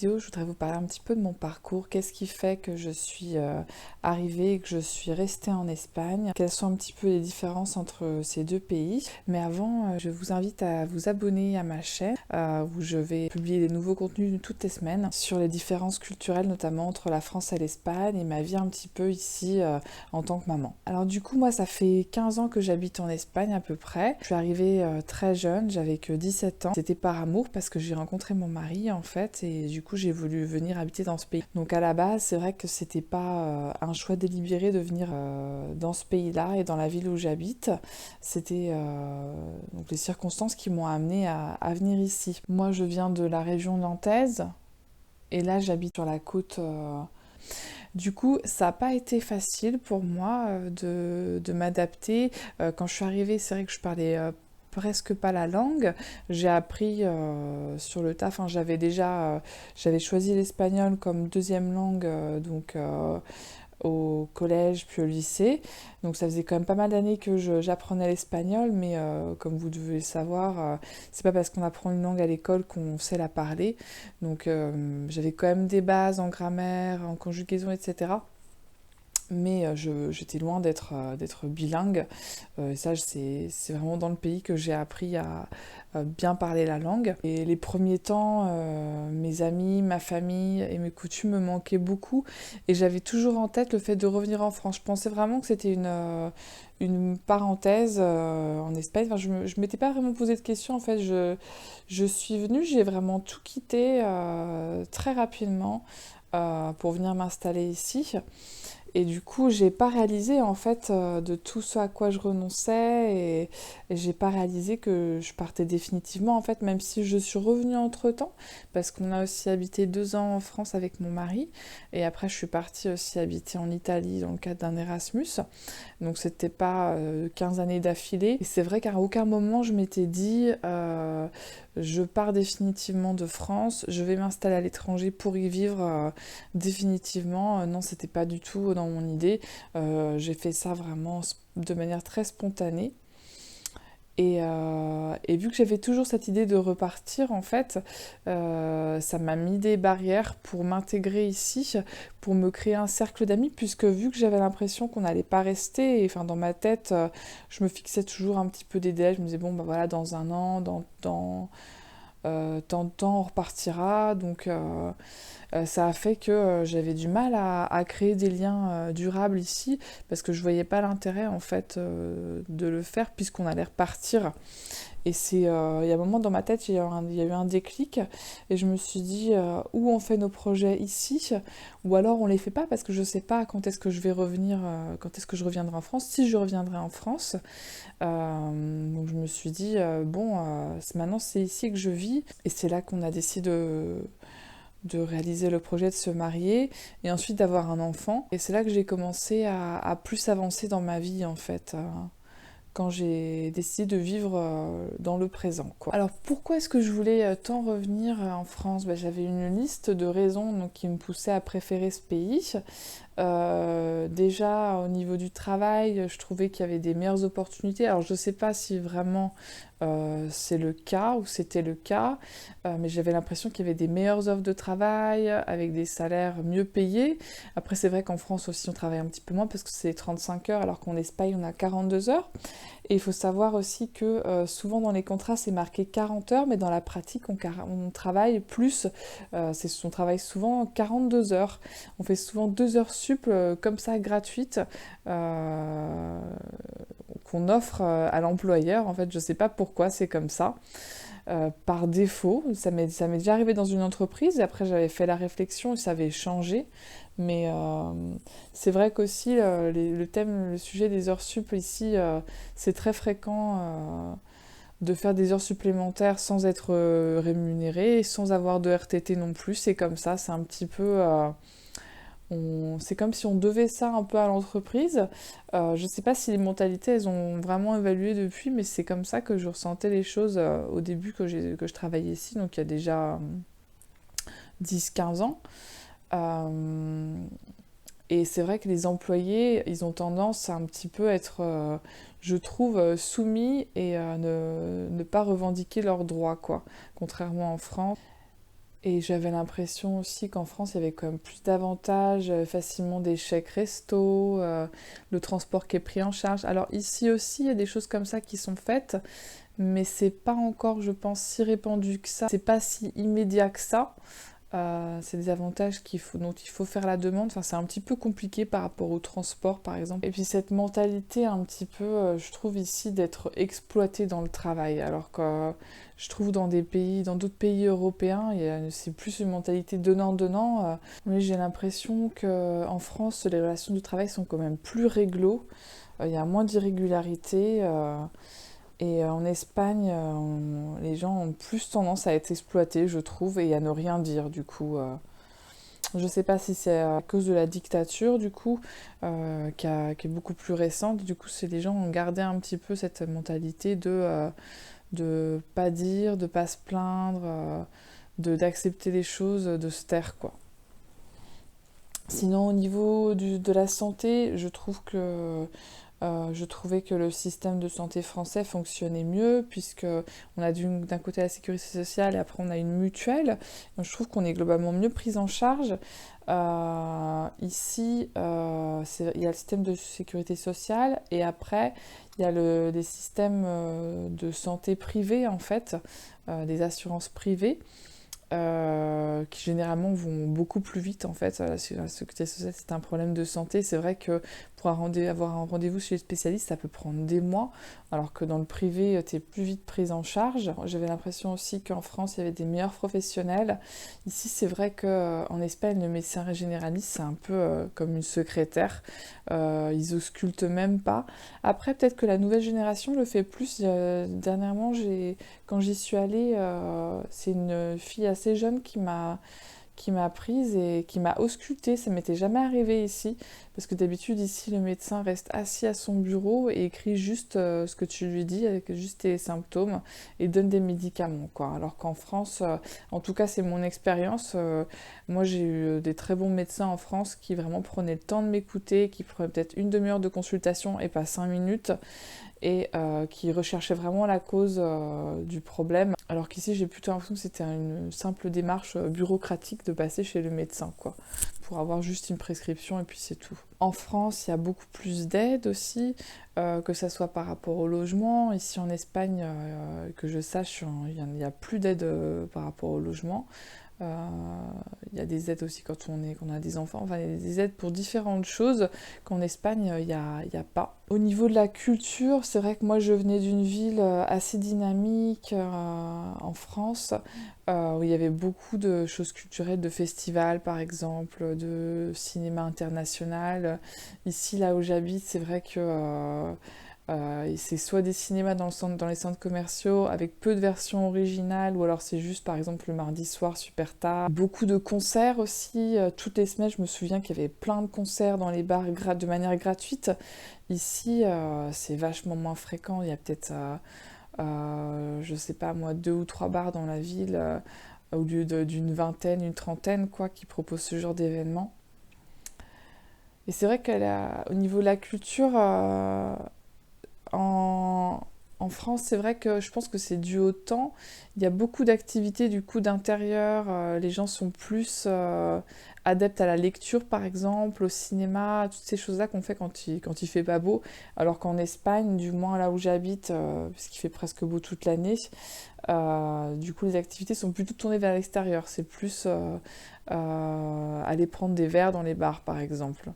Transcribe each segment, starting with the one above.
Je voudrais vous parler un petit peu de mon parcours. Qu'est-ce qui fait que je suis arrivée et que je suis restée en Espagne? Quelles sont un petit peu les différences entre ces deux pays? Mais avant, je vous invite à vous abonner à ma chaîne où je vais publier des nouveaux contenus toutes les semaines sur les différences culturelles, notamment entre la France et l'Espagne et ma vie un petit peu ici en tant que maman. Alors du coup, moi, ça fait 15 ans que j'habite en Espagne à peu près. Je suis arrivée très jeune, j'avais que 17 ans. C'était par amour parce que j'ai rencontré mon mari en fait et du coup j'ai voulu venir habiter dans ce pays. Donc à la base, c'est vrai que c'était pas un choix délibéré de venir dans ce pays-là et dans la ville où j'habite. C'était donc les circonstances qui m'ont amenée à venir ici. Moi, je viens de la région nantaise et là j'habite sur la côte. Du coup, ça n'a pas été facile pour moi de m'adapter. Quand je suis arrivée, c'est vrai que je parlais presque pas la langue. J'ai appris sur le tas. Enfin, j'avais choisi l'espagnol comme deuxième langue, au collège puis au lycée. Donc ça faisait quand même pas mal d'années que j'apprenais l'espagnol, mais comme vous devez le savoir, c'est pas parce qu'on apprend une langue à l'école qu'on sait la parler. Donc j'avais quand même des bases en grammaire, en conjugaison, etc. Mais j'étais loin d'être bilingue. Et ça, c'est vraiment dans le pays que j'ai appris à bien parler la langue. Et les premiers temps, mes amis, ma famille et mes coutumes me manquaient beaucoup. Et j'avais toujours en tête le fait de revenir en France. Je pensais vraiment que c'était une parenthèse en Espagne. Enfin, je m'étais pas vraiment posé de questions. En fait, je suis venue, j'ai vraiment tout quitté très rapidement pour venir m'installer ici. Et du coup, j'ai pas réalisé en fait de tout ce à quoi je renonçais et j'ai pas réalisé que je partais définitivement en fait, même si je suis revenue entre-temps, parce qu'on a aussi habité 2 ans en France avec mon mari et après je suis partie aussi habiter en Italie dans le cadre d'un Erasmus. Donc c'était pas 15 années d'affilée. Et c'est vrai qu'à aucun moment je m'étais dit je pars définitivement de France, je vais m'installer à l'étranger pour y vivre définitivement. Non, c'était pas du tout dans mon idée. J'ai fait ça vraiment de manière très spontanée. Et vu que j'avais toujours cette idée de repartir, en fait, ça m'a mis des barrières pour m'intégrer ici, pour me créer un cercle d'amis, puisque vu que j'avais l'impression qu'on n'allait pas rester, et, enfin dans ma tête, je me fixais toujours un petit peu des délais. Je me disais, bon, bah voilà, dans un an, tant de temps, on repartira. Donc, ça a fait que j'avais du mal à créer des liens durables ici, parce que je voyais pas l'intérêt, en fait, de le faire, puisqu'on allait repartir. Et il y a un moment dans ma tête, il y a eu un déclic, et je me suis dit, ou on fait nos projets ici, ou alors on les fait pas, parce que je sais pas quand est-ce que je vais revenir, quand est-ce que je reviendrai en France, si je reviendrai en France. Donc je me suis dit, bon, maintenant c'est ici que je vis, et c'est là qu'on a décidé de réaliser le projet de se marier et ensuite d'avoir un enfant. Et c'est là que j'ai commencé à plus avancer dans ma vie en fait, quand j'ai décidé de vivre dans le présent, quoi. Alors pourquoi est-ce que je voulais tant revenir en France? J'avais une liste de raisons donc, qui me poussaient à préférer ce pays. Déjà au niveau du travail, je trouvais qu'il y avait des meilleures opportunités. Alors je ne sais pas si vraiment c'est le cas ou c'était le cas, mais j'avais l'impression qu'il y avait des meilleures offres de travail avec des salaires mieux payés. Après c'est vrai qu'en France aussi on travaille un petit peu moins parce que c'est 35 heures alors qu'en Espagne on a 42 heures. Et il faut savoir aussi que souvent dans les contrats c'est marqué 40 heures, mais dans la pratique on travaille plus, on travaille souvent 42 heures. On fait souvent 2 heures sup comme ça gratuites qu'on offre à l'employeur. En fait, je sais pas pourquoi c'est comme ça. Par défaut, ça m'est déjà arrivé dans une entreprise et après j'avais fait la réflexion et ça avait changé. Mais c'est vrai qu'aussi le sujet des heures sup ici, c'est très fréquent de faire des heures supplémentaires sans être rémunéré, sans avoir de RTT non plus. C'est comme ça, c'est un petit peu c'est comme si on devait ça un peu à l'entreprise. Je ne sais pas si les mentalités, elles ont vraiment évolué depuis, mais c'est comme ça que je ressentais les choses au début que je travaillais ici, donc il y a déjà 10-15 ans. Euh, et c'est vrai que les employés, ils ont tendance à un petit peu être, je trouve, soumis et ne pas revendiquer leurs droits, quoi, contrairement en France. Et j'avais l'impression aussi qu'en France, il y avait quand même plus d'avantages, facilement des chèques resto, le transport qui est pris en charge. Alors ici aussi, il y a des choses comme ça qui sont faites, mais c'est pas encore, je pense, si répandu que ça. C'est pas si immédiat que ça. C'est des avantages dont il faut faire la demande. Enfin, c'est un petit peu compliqué par rapport au transport, par exemple. Et puis cette mentalité un petit peu, je trouve ici, d'être exploité dans le travail. Alors que je trouve dans d'autres pays européens, c'est plus une mentalité donnant-donnant. Mais j'ai l'impression qu'en France, les relations de travail sont quand même plus réglo. Il y a moins d'irrégularité. Et en Espagne, les gens ont plus tendance à être exploités, je trouve, et à ne rien dire, du coup. Je sais pas si c'est à cause de la dictature, du coup, qui est beaucoup plus récente. Du coup, c'est les gens ont gardé un petit peu cette mentalité de pas dire, de pas se plaindre, d'accepter les choses, de se taire, quoi. Sinon, au niveau de la santé, je trouvais que le système de santé français fonctionnait mieux, puisque on a d'un côté la sécurité sociale et après on a une mutuelle. Donc je trouve qu'on est globalement mieux pris en charge. Ici, il y a le système de sécurité sociale et après il y a des systèmes de santé privés en fait, des assurances privées. Qui généralement vont beaucoup plus vite en fait. La sécurité sociale, c'est un problème de santé. C'est vrai que pour avoir un rendez-vous chez le spécialiste, ça peut prendre des mois, alors que dans le privé, tu es plus vite prise en charge. J'avais l'impression aussi qu'en France, il y avait des meilleurs professionnels. Ici, c'est vrai qu'en Espagne, le médecin généraliste, c'est un peu comme une secrétaire. Ils auscultent même pas. Après, peut-être que la nouvelle génération le fait plus. Dernièrement, quand j'y suis allée, c'est une fille assez jeune qui m'a prise et qui m'a auscultée. Ça m'était jamais arrivé ici, parce que d'habitude ici le médecin reste assis à son bureau et écrit juste ce que tu lui dis avec juste tes symptômes et donne des médicaments, quoi. Alors qu'en France, en tout cas c'est mon expérience, moi j'ai eu des très bons médecins en France qui vraiment prenaient le temps de m'écouter, qui prenaient peut-être une demi-heure de consultation et pas 5 minutes, et qui recherchait vraiment la cause du problème. Alors qu'ici, j'ai plutôt l'impression que c'était une simple démarche bureaucratique de passer chez le médecin, quoi, pour avoir juste une prescription et puis c'est tout. En France, il y a beaucoup plus d'aide aussi, que ça soit par rapport au logement. Ici en Espagne, que je sache, il n'y a plus d'aide par rapport au logement. Il y a des aides aussi quand on a des enfants, enfin il y a des aides pour différentes choses qu'en Espagne il y a pas. Au niveau de la culture, c'est vrai que moi je venais d'une ville assez dynamique en France, où il y avait beaucoup de choses culturelles, de festivals par exemple, de cinéma international. Ici là où j'habite, c'est vrai que c'est soit des cinémas dans les centres commerciaux avec peu de versions originales, ou alors c'est juste par exemple le mardi soir super tard. Beaucoup de concerts aussi, toutes les semaines je me souviens qu'il y avait plein de concerts dans les bars de manière gratuite. Ici c'est vachement moins fréquent, il y a peut-être, je sais pas moi, 2 ou 3 bars dans la ville, au lieu d'une vingtaine, une trentaine quoi, qui proposent ce genre d'événements. Et c'est vrai qu'au niveau de la culture, en, en France, c'est vrai que je pense que c'est dû au temps. Il y a beaucoup d'activités du coup d'intérieur. Les gens sont plus adeptes à la lecture, par exemple, au cinéma, toutes ces choses-là qu'on fait quand il fait pas beau. Alors qu'en Espagne, du moins là où j'habite, puisqu'il fait presque beau toute l'année, du coup les activités sont plutôt tournées vers l'extérieur. C'est plus aller prendre des verres dans les bars, par exemple.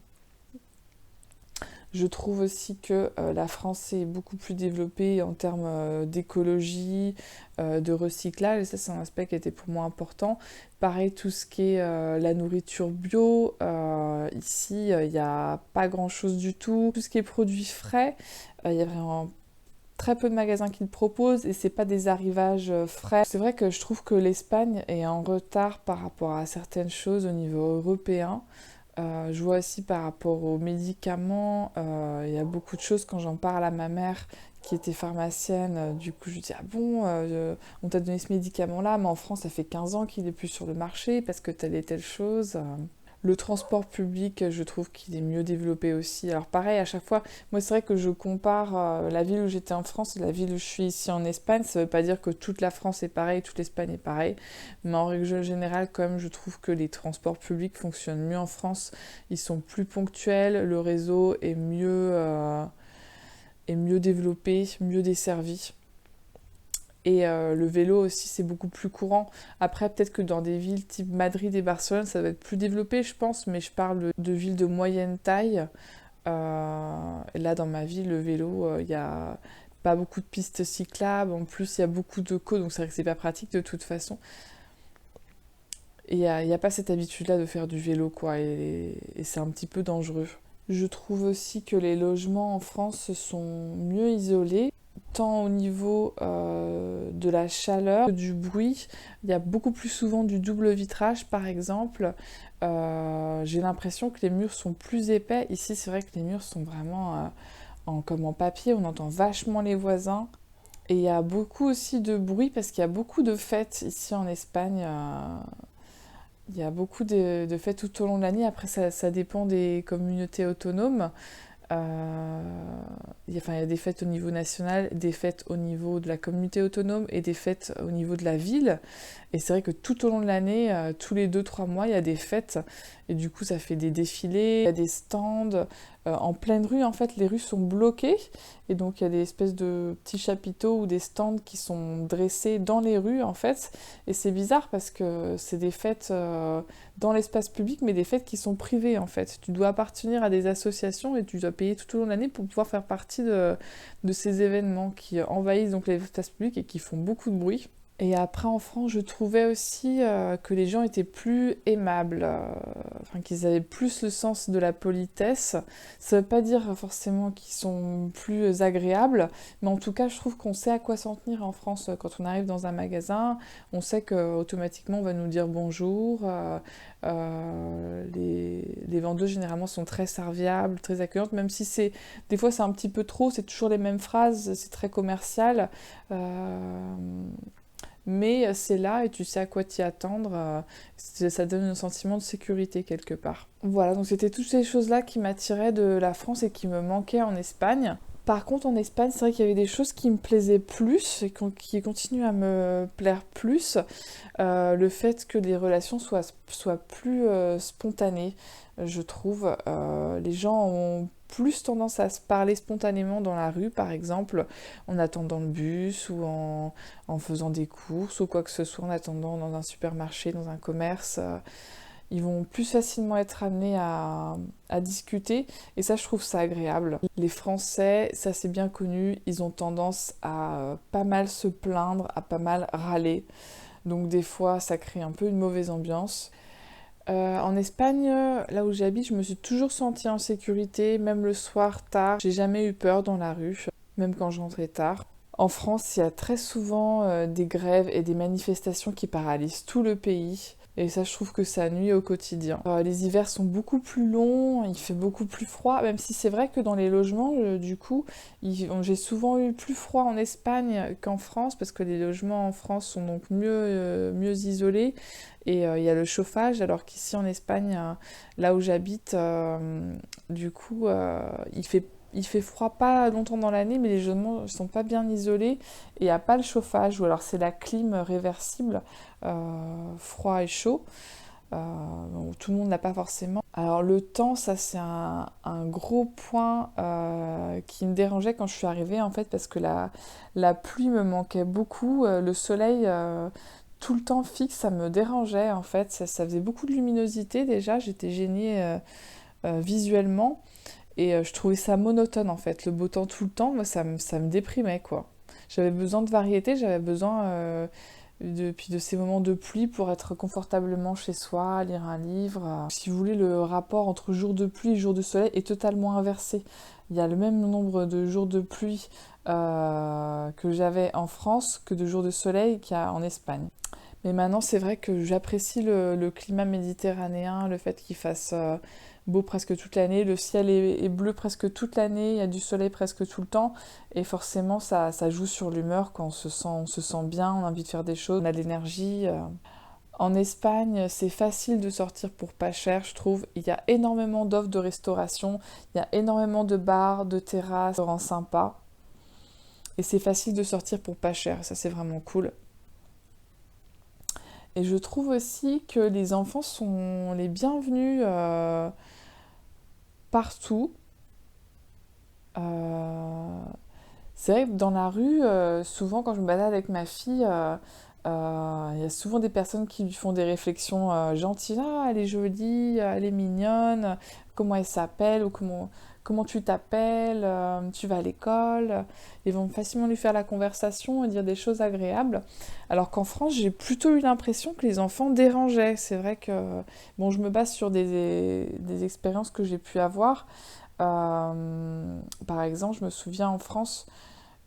Je trouve aussi que la France est beaucoup plus développée en termes d'écologie, de recyclage, et ça c'est un aspect qui était pour moi important. Pareil, tout ce qui est la nourriture bio, ici il n'y a pas grand chose du tout. Tout ce qui est produits frais, il y a vraiment très peu de magasins qui le proposent et c'est pas des arrivages frais. C'est vrai que je trouve que l'Espagne est en retard par rapport à certaines choses au niveau européen. Je vois aussi par rapport aux médicaments, il y a beaucoup de choses quand j'en parle à ma mère qui était pharmacienne, du coup je lui dis ah bon, on t'a donné ce médicament là mais en France ça fait 15 ans qu'il est plus sur le marché parce que telle et telle chose. Le transport public, je trouve qu'il est mieux développé aussi. Alors pareil, à chaque fois, moi c'est vrai que je compare la ville où j'étais en France et la ville où je suis ici en Espagne. Ça ne veut pas dire que toute la France est pareille, toute l'Espagne est pareille. Mais en règle générale, quand même, je trouve que les transports publics fonctionnent mieux en France. Ils sont plus ponctuels, le réseau est mieux développé, mieux desservi. Et le vélo aussi, c'est beaucoup plus courant. Après, peut-être que dans des villes type Madrid et Barcelone, ça va être plus développé, je pense, mais je parle de villes de moyenne taille. Et là, dans ma ville, le vélo, il n'y a pas beaucoup de pistes cyclables. En plus, il y a beaucoup de côtes, donc c'est vrai que c'est pas pratique de toute façon. Et il n'y a pas cette habitude-là de faire du vélo, quoi, et c'est un petit peu dangereux. Je trouve aussi que les logements en France sont mieux isolés, tant au niveau de la chaleur que du bruit. Il y a beaucoup plus souvent du double vitrage, par exemple. J'ai l'impression que les murs sont plus épais. Ici, c'est vrai que les murs sont vraiment comme en papier. On entend vachement les voisins. Et il y a beaucoup aussi de bruit parce qu'il y a beaucoup de fêtes ici en Espagne. Il y a beaucoup de fêtes tout au long de l'année. Après, ça dépend des communautés autonomes. Euh, il y a des fêtes au niveau national, des fêtes au niveau de la communauté autonome et des fêtes au niveau de la ville. Et c'est vrai que tout au long de l'année, tous les 2-3 mois, il y a des fêtes. Et du coup, ça fait des défilés, il y a des stands. En pleine rue, en fait, les rues sont bloquées. Et donc, il y a des espèces de petits chapiteaux ou des stands qui sont dressés dans les rues, en fait. Et c'est bizarre parce que c'est des fêtes dans l'espace public, mais des fêtes qui sont privées, en fait. Tu dois appartenir à des associations et tu dois payer tout au long de l'année pour pouvoir faire partie de ces événements qui envahissent donc l'espace public et qui font beaucoup de bruit. Et après, en France, je trouvais aussi que les gens étaient plus aimables, enfin, qu'ils avaient plus le sens de la politesse. Ça ne veut pas dire forcément qu'ils sont plus agréables, mais en tout cas, je trouve qu'on sait à quoi s'en tenir en France. Quand on arrive dans un magasin, on sait qu'automatiquement, on va nous dire bonjour. Les vendeuses, généralement, sont très serviables, très accueillantes, même si des fois, c'est un petit peu trop, c'est toujours les mêmes phrases, c'est très commercial. Mais c'est là et tu sais à quoi t'y attendre. Ça donne un sentiment de sécurité quelque part. Voilà, donc c'était toutes ces choses-là qui m'attiraient de la France et qui me manquaient en Espagne. Par contre, en Espagne, c'est vrai qu'il y avait des choses qui me plaisaient plus et qui continuent à me plaire plus. Le fait que les relations soient plus spontanées, je trouve. Les gens ont plus tendance à se parler spontanément dans la rue, par exemple, en attendant le bus ou en faisant des courses ou quoi que ce soit, en attendant dans un supermarché, dans un commerce. Ils vont plus facilement être amenés à discuter et ça, je trouve ça agréable. Les Français, ça c'est bien connu, ils ont tendance à pas mal se plaindre, à pas mal râler. Donc des fois, ça crée un peu une mauvaise ambiance. En Espagne, là où j'habite, je me suis toujours sentie en sécurité, même le soir tard. J'ai jamais eu peur dans la rue, même quand je rentrais tard. En France, il y a très souvent des grèves et des manifestations qui paralysent tout le pays. Et ça, je trouve que ça nuit au quotidien. Les hivers sont beaucoup plus longs, il fait beaucoup plus froid, même si c'est vrai que dans les logements, du coup, j'ai souvent eu plus froid en Espagne qu'en France, parce que les logements en France sont donc mieux isolés. Et il y a le chauffage, alors qu'ici en Espagne, là où j'habite, du coup, il fait froid pas longtemps dans l'année, mais les logements ne sont pas bien isolés et il n'y a pas le chauffage, ou alors c'est la clim réversible, froid et chaud. Donc, tout le monde n'a pas forcément. Alors le temps, ça c'est un gros point qui me dérangeait quand je suis arrivée en fait, parce que la pluie me manquait beaucoup, le soleil tout le temps fixe, ça me dérangeait en fait, ça faisait beaucoup de luminosité déjà, j'étais gênée visuellement. Et je trouvais ça monotone en fait, le beau temps tout le temps, moi ça me déprimait quoi. J'avais besoin de variété, j'avais besoin puis de ces moments de pluie pour être confortablement chez soi, lire un livre. Si vous voulez, le rapport entre jour de pluie et jour de soleil est totalement inversé. Il y a le même nombre de jours de pluie que j'avais en France que de jours de soleil qu'il y a en Espagne. Mais maintenant, c'est vrai que j'apprécie le climat méditerranéen, le fait qu'il fasse beau presque toute l'année, le ciel est bleu presque toute l'année, il y a du soleil presque tout le temps, et forcément ça joue sur l'humeur quand on se sent bien, on a envie de faire des choses, on a de l'énergie. En Espagne, c'est facile de sortir pour pas cher, je trouve. Il y a énormément d'offres de restauration, il y a énormément de bars, de terrasses, de restaurants sympas. Et c'est facile de sortir pour pas cher, ça c'est vraiment cool. Et je trouve aussi que les enfants sont les bienvenus partout. Euh, c'est vrai que dans la rue, souvent quand je me balade avec ma fille, il y a souvent des personnes qui lui font des réflexions gentilles. Ah, elle est jolie, elle est mignonne, comment elle s'appelle ou comment tu t'appelles, tu vas à l'école. Ils vont facilement lui faire la conversation et dire des choses agréables. Alors qu'en France, j'ai plutôt eu l'impression que les enfants dérangeaient. C'est vrai que, bon, je me base sur des expériences que j'ai pu avoir. Par exemple, je me souviens en France,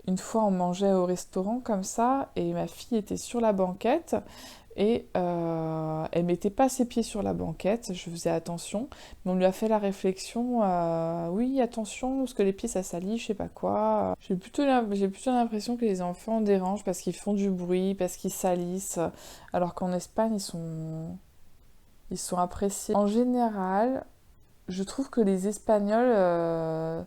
une fois on mangeait au restaurant comme ça et ma fille était sur la banquette et elle mettait pas ses pieds sur la banquette, je faisais attention, mais on lui a fait la réflexion, oui attention parce que les pieds ça salit, je sais pas quoi. J'ai plutôt l'impression que les enfants dérangent parce qu'ils font du bruit, parce qu'ils salissent, alors qu'en Espagne ils sont appréciés. En général, je trouve que les Espagnols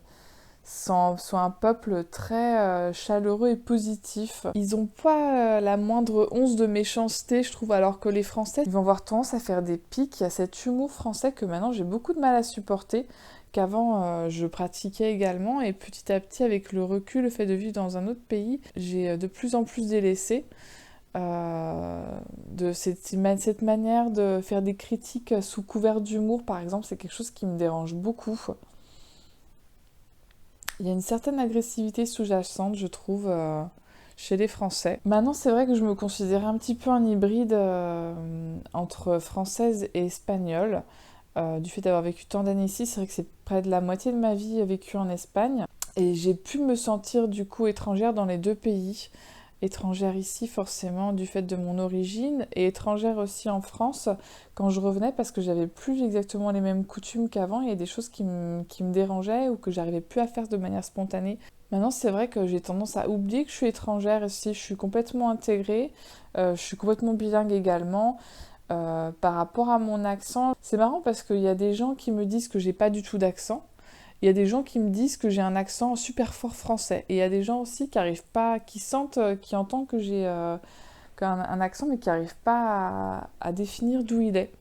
sont un peuple très chaleureux et positif. Ils n'ont pas la moindre once de méchanceté, je trouve, alors que les Français, ils vont avoir tendance à faire des pics. Il y a cet humour français que maintenant j'ai beaucoup de mal à supporter, qu'avant je pratiquais également, et petit à petit, avec le recul, le fait de vivre dans un autre pays, j'ai de plus en plus délaissé. De cette manière de faire des critiques sous couvert d'humour, par exemple, c'est quelque chose qui me dérange beaucoup. Il y a une certaine agressivité sous-jacente, je trouve, chez les Français. Maintenant, c'est vrai que je me considère un petit peu un hybride entre française et espagnole. Du fait d'avoir vécu tant d'années ici, c'est vrai que c'est près de la moitié de ma vie vécue en Espagne. Et j'ai pu me sentir du coup étrangère dans les deux pays. Étrangère ici forcément du fait de mon origine et étrangère aussi en France quand je revenais parce que j'avais plus exactement les mêmes coutumes qu'avant. Il y a des choses qui me dérangeaient ou que j'arrivais plus à faire de manière spontanée. Maintenant c'est vrai que j'ai tendance à oublier que je suis étrangère ici, je suis complètement intégrée, je suis complètement bilingue également. Par rapport à mon accent, c'est marrant parce qu'il y a des gens qui me disent que j'ai pas du tout d'accent. Il y a des gens qui me disent que j'ai un accent super fort français. Et il y a des gens aussi qui arrivent pas, qui sentent, qui entendent que j'ai un accent, mais qui n'arrivent pas à définir d'où il est.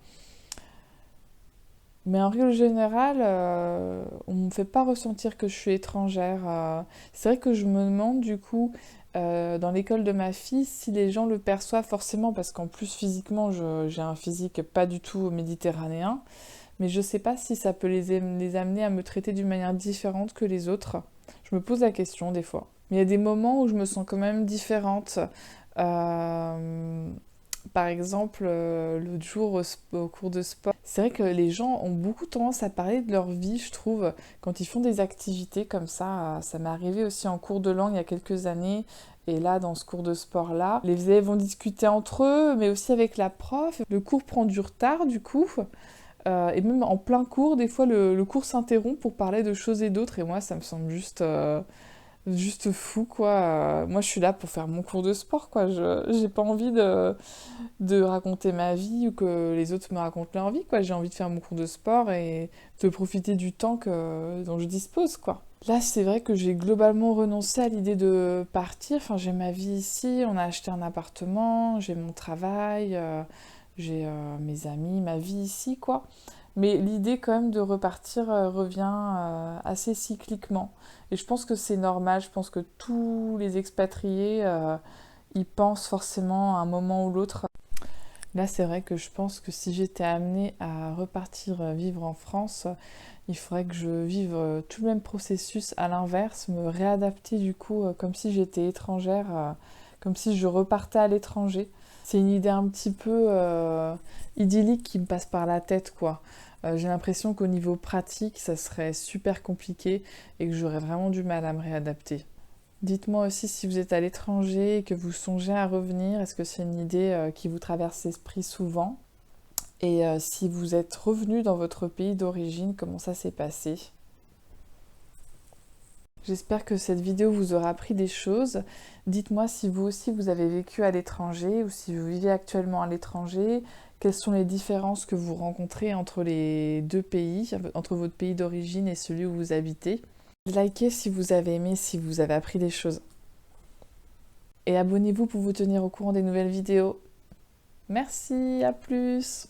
Mais en règle générale, on ne me fait pas ressentir que je suis étrangère. C'est vrai que je me demande du coup, dans l'école de ma fille, si les gens le perçoivent forcément, parce qu'en plus physiquement, j'ai un physique pas du tout méditerranéen. Mais je sais pas si ça peut les amener à me traiter d'une manière différente que les autres. Je me pose la question des fois. Mais il y a des moments où je me sens quand même différente. Euh, Par exemple, l'autre jour au cours de sport, c'est vrai que les gens ont beaucoup tendance à parler de leur vie, je trouve, quand ils font des activités comme ça. Ça m'est arrivé aussi en cours de langue il y a quelques années. Et là, dans ce cours de sport-là, les élèves vont discuter entre eux, mais aussi avec la prof. Le cours prend du retard, du coup. Et même en plein cours, des fois le cours s'interrompt pour parler de choses et d'autres, et moi ça me semble juste fou quoi. Moi je suis là pour faire mon cours de sport quoi, j'ai pas envie de raconter ma vie ou que les autres me racontent leur vie quoi, j'ai envie de faire mon cours de sport et de profiter du temps dont je dispose quoi. Là c'est vrai que j'ai globalement renoncé à l'idée de partir, enfin j'ai ma vie ici, on a acheté un appartement, j'ai mon travail, j'ai mes amis, ma vie ici, quoi. Mais l'idée quand même de repartir revient assez cycliquement. Et je pense que c'est normal, je pense que tous les expatriés y pensent forcément à un moment ou l'autre. Là, c'est vrai que je pense que si j'étais amenée à repartir vivre en France, il faudrait que je vive tout le même processus à l'inverse, me réadapter du coup comme si j'étais étrangère, comme si je repartais à l'étranger. C'est une idée un petit peu idyllique qui me passe par la tête, quoi. J'ai l'impression qu'au niveau pratique, ça serait super compliqué et que j'aurais vraiment du mal à me réadapter. Dites-moi aussi si vous êtes à l'étranger et que vous songez à revenir, est-ce que c'est une idée qui vous traverse l'esprit souvent? Et si vous êtes revenu dans votre pays d'origine, comment ça s'est passé? J'espère que cette vidéo vous aura appris des choses. Dites-moi si vous aussi vous avez vécu à l'étranger ou si vous vivez actuellement à l'étranger. Quelles sont les différences que vous rencontrez entre les deux pays, entre votre pays d'origine et celui où vous habitez. Likez si vous avez aimé, si vous avez appris des choses. Et abonnez-vous pour vous tenir au courant des nouvelles vidéos. Merci, à plus!